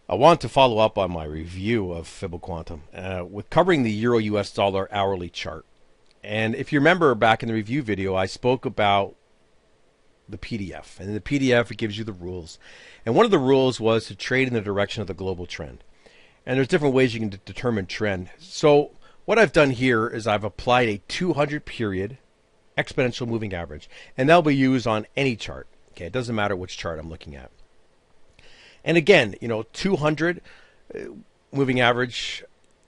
I want to follow up on my review of Fibo Quantum with covering the Euro US dollar hourly chart. And if you remember back in the review video, I spoke about the PDF. And in the PDF, it gives you the rules. And one of the rules was to trade in the direction of the global trend. And there's different ways you can determine trend. So what I've done here is I've applied a 200 period exponential moving average. And that'll be used on any chart. Okay, it doesn't matter which chart I'm looking at. And again, 200 moving average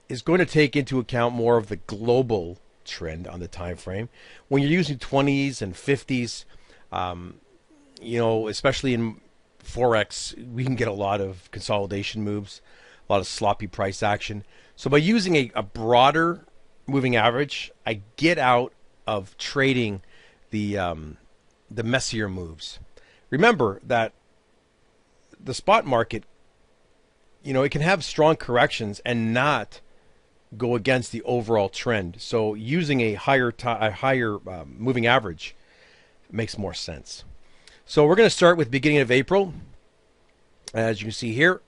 is going to take into account more of the global trend on the time frame. When you're using 20s and 50s, especially in Forex, we can get a lot of consolidation moves, a lot of sloppy price action. So by using a broader moving average, I get out of trading the messier moves. Remember that the spot market, it can have strong corrections and not go against the overall trend. So using a higher moving average makes more sense. So we're going to start with beginning of April, as you can see here,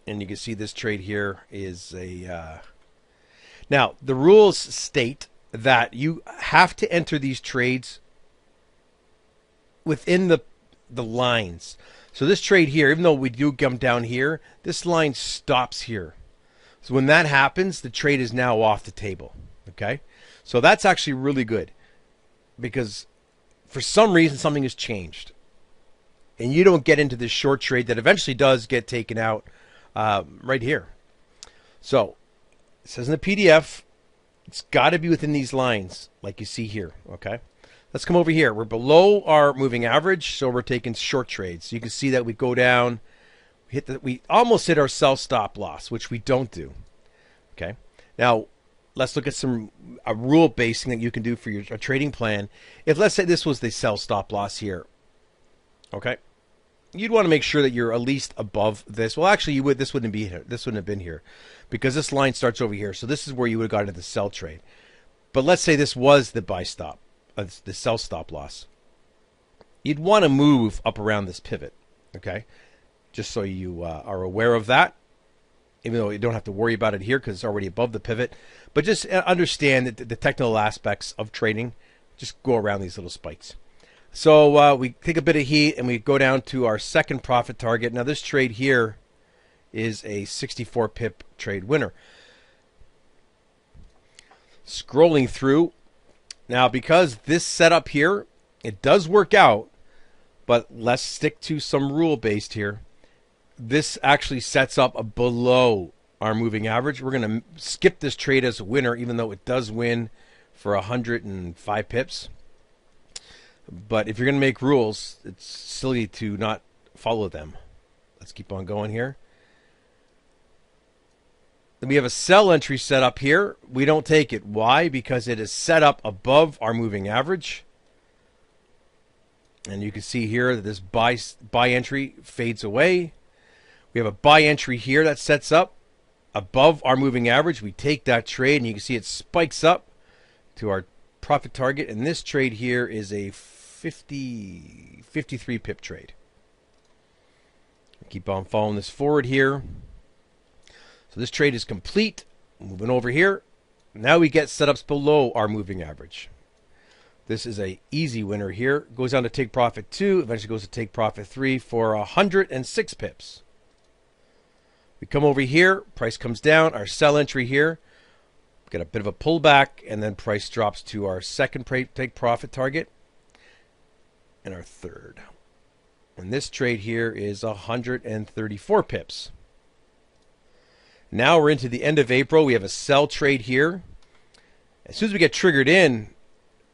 and you can see this trade here is a. Now the rules state that you have to enter these trades within the lines. So this trade here, even though we do come down here, this line stops here. So when that happens, the trade is now off the table. Okay? So that's actually really good because for some reason something has changed. And you don't get into this short trade that eventually does get taken out right here. So it says in the PDF, it's got to be within these lines like you see here. Okay? Let's come over here. We're below our moving average, so we're taking short trades. So you can see that we go down, we almost hit our sell stop loss, which we don't do. Okay. Now let's look at a rule basing that you can do for your trading plan. If let's say this was the sell stop loss here, okay, you'd want to make sure that you're at least above this. Well, actually, you would. This wouldn't be here. This wouldn't have been here because this line starts over here. So this is where you would have gotten into the sell trade. But let's say this was the buy stop. The sell stop loss. You'd want to move up around this pivot, okay? Just so you are aware of that, even though you don't have to worry about it here because it's already above the pivot. But just understand that the technical aspects of trading just go around these little spikes. So we take a bit of heat and we go down to our second profit target. Now this trade here is a 64 pip trade winner. Scrolling through. Now, because this setup here, it does work out, but let's stick to some rule-based here. This actually sets up below our moving average. We're going to skip this trade as a winner, even though it does win for 105 pips. But if you're going to make rules, it's silly to not follow them. Let's keep on going here. Then we have a sell entry set up here. We don't take it. Why? Because it is set up above our moving average. And you can see here that this buy entry fades away. We have a buy entry here that sets up above our moving average. We take that trade and you can see it spikes up to our profit target. And this trade here is a 53 pip trade. Keep on following this forward here. So this trade is complete. Moving over here. Now we get setups below our moving average. This is a easy winner here. Goes down to take profit 2. Eventually goes to take profit 3 for 106 pips. We come over here. Price comes down. Our sell entry here. Get a bit of a pullback. And then price drops to our second take profit target. And our third. And this trade here is 134 pips. Now we're into the end of April. We have a sell trade here. As soon as we get triggered in,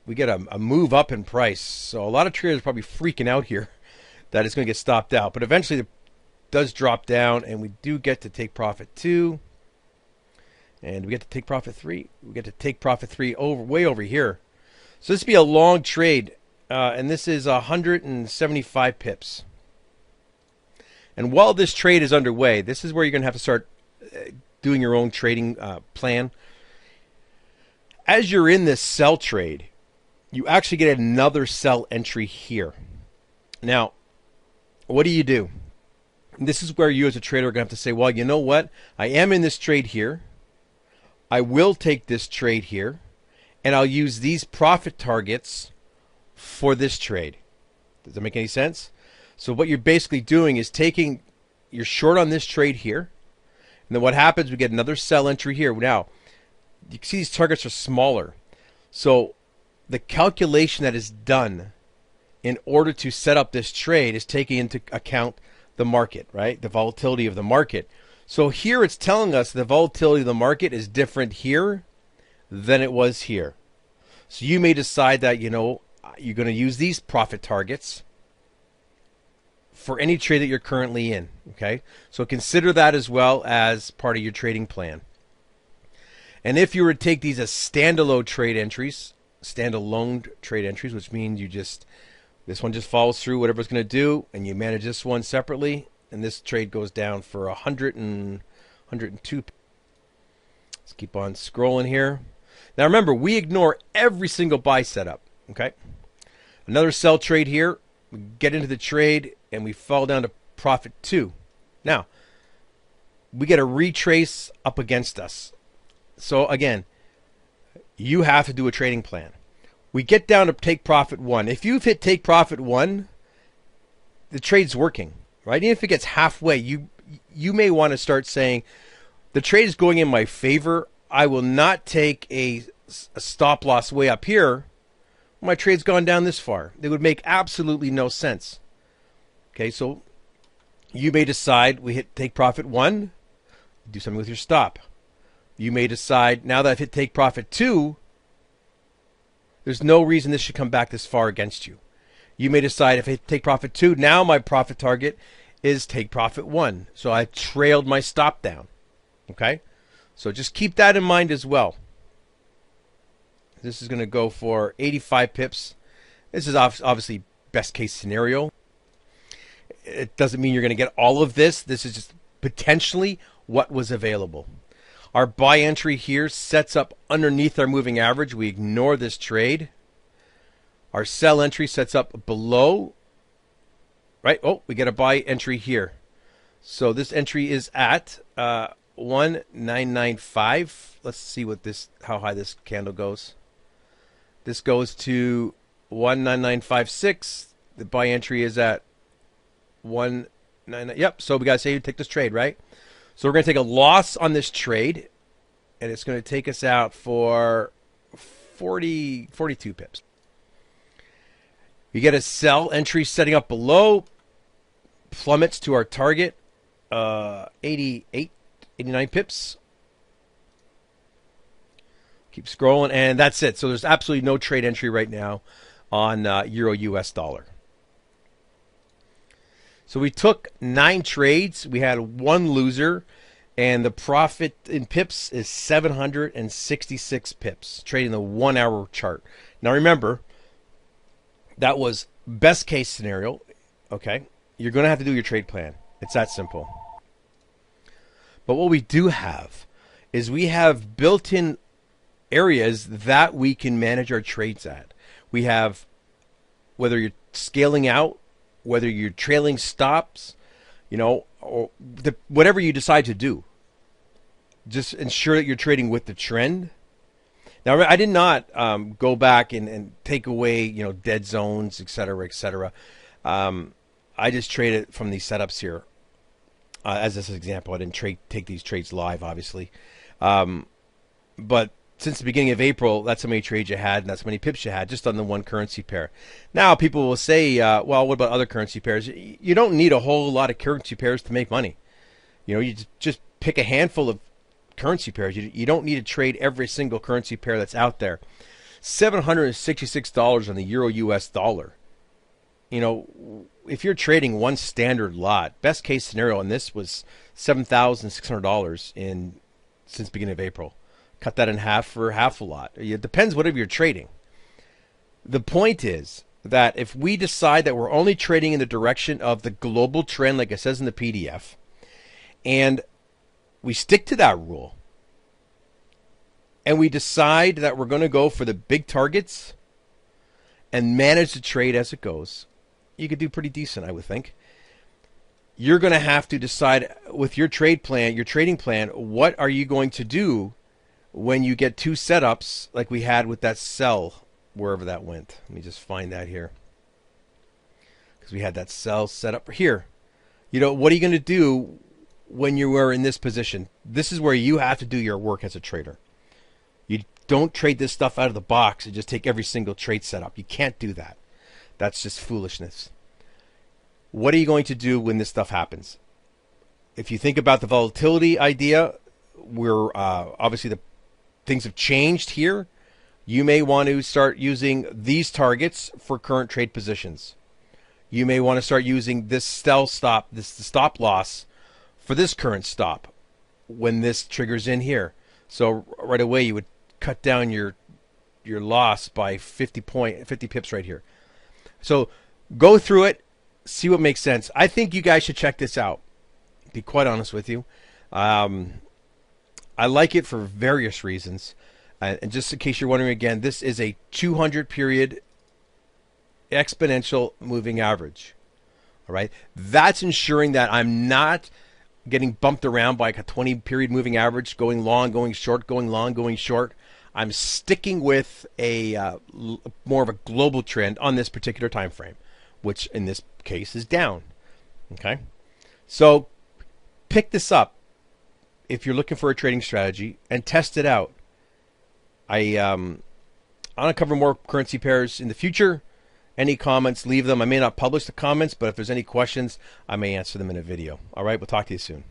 we get a move up in price. So a lot of traders are probably freaking out here that it's going to get stopped out. But eventually it does drop down, and we do get to take profit 2. And we get to take profit 3. We get to take profit 3 way over here. So this will be a long trade. And this is 175 pips. And while this trade is underway, this is where you're going to have to start doing your own trading plan. As you're in this sell trade, you actually get another sell entry here. Now, what do? And this is where you as a trader are going to have to say, well, you know what? I am in this trade here. I will take this trade here, and I'll use these profit targets for this trade. Does that make any sense? So what you're basically doing is taking, you're short on this trade here, and then what happens, we get another sell entry here. Now, you can see these targets are smaller. So the calculation that is done in order to set up this trade is taking into account the market, right? The volatility of the market. So here it's telling us the volatility of the market is different here than it was here. So you may decide that, you know, you're going to use these profit targets for any trade that you're currently in, okay? So consider that as well as part of your trading plan. And if you were to take these as standalone trade entries, which means you just, this one just follows through whatever it's going to do, and you manage this one separately, and this trade goes down for 102. Let's keep on scrolling here. Now remember, we ignore every single buy setup, okay? Another sell trade here. We get into the trade, and we fall down to profit 2. Now, we get a retrace up against us. So again, you have to do a trading plan. We get down to take profit 1. If you've hit take profit 1, the trade's working, right? Even if it gets halfway, you may want to start saying, the trade is going in my favor. I will not take a stop loss way up here. My trade's gone down this far. It would make absolutely no sense. Okay, so you may decide we hit take profit 1, do something with your stop. You may decide, now that I've hit take profit 2, there's no reason this should come back this far against you. You may decide, if I take profit 2, now my profit target is take profit 1. So I trailed my stop down. Okay? So just keep that in mind as well. This is going to go for 85 pips. This is obviously best case scenario. It doesn't mean you're going to get all of this. This is just potentially what was available. Our buy entry here sets up underneath our moving average. We ignore this trade. Our sell entry sets up below. Right? Oh, we get a buy entry here. So this entry is at 1995. Let's see what this, how high this candle goes. This goes to 19956. The buy entry is at 199. Yep. So we got to say you take this trade, right? So we're going to take a loss on this trade, and it's going to take us out for 42 pips. You get a sell entry setting up below, plummets to our target, 88, 89 pips. Keep scrolling, and that's it. So there's absolutely no trade entry right now on Euro US dollar. So we took 9 trades. We had 1 loser, and the profit in pips is 766 pips, trading the 1-hour chart. Now remember, that was best case scenario. Okay, you're going to have to do your trade plan. It's that simple. But what we do have is we have built-in areas that we can manage our trades at. We have, whether you're scaling out, whether you're trailing stops, you know, or whatever you decide to do, just ensure that you're trading with the trend. Now, I did not go back and take away, you know, dead zones, et cetera, et cetera. I just traded from these setups here. As this example, I didn't take these trades live, obviously. But since the beginning of April, that's how many trades you had, and that's how many pips you had, just on the one currency pair. Now, people will say, well, what about other currency pairs? You don't need a whole lot of currency pairs to make money. You know, you just pick a handful of currency pairs. You don't need to trade every single currency pair that's out there. $766 on the Euro US dollar. You know, if you're trading one standard lot, best case scenario on this was $7,600 since the beginning of April. Cut that in half for half a lot. It depends whatever you're trading. The point is that if we decide that we're only trading in the direction of the global trend, like it says in the PDF, and we stick to that rule, and we decide that we're going to go for the big targets and manage the trade as it goes, you could do pretty decent, I would think. you're going to have to decide with your trade plan, your trading plan, what are you going to do when you get two setups like we had with that sell, wherever that went. Let me just find that here. Because we had that sell set up here. You know, what are you going to do when you are in this position? This is where you have to do your work as a trader. You don't trade this stuff out of the box and just take every single trade setup. You can't do that. That's just foolishness. What are you going to do when this stuff happens? If you think about the volatility idea, we're obviously the things have changed here. You may want to start using these targets for current trade positions. You may want to start using this sell stop, this stop loss for this current stop when this triggers in here. So right away you would cut down your loss by 50 pips right here. So go through it, see what makes sense. I think you guys should check this out. To be quite honest with you. I like it for various reasons. And just in case you're wondering again, this is a 200 period exponential moving average. All right. That's ensuring that I'm not getting bumped around by like a 20 period moving average, going long, going short, going long, going short. I'm sticking with a more of a global trend on this particular time frame, which in this case is down. Okay. So pick this up if you're looking for a trading strategy and test it out. I want to cover more currency pairs in the future. Any comments, leave them. I may not publish the comments, but if there's any questions, I may answer them in a video. All right, we'll talk to you soon.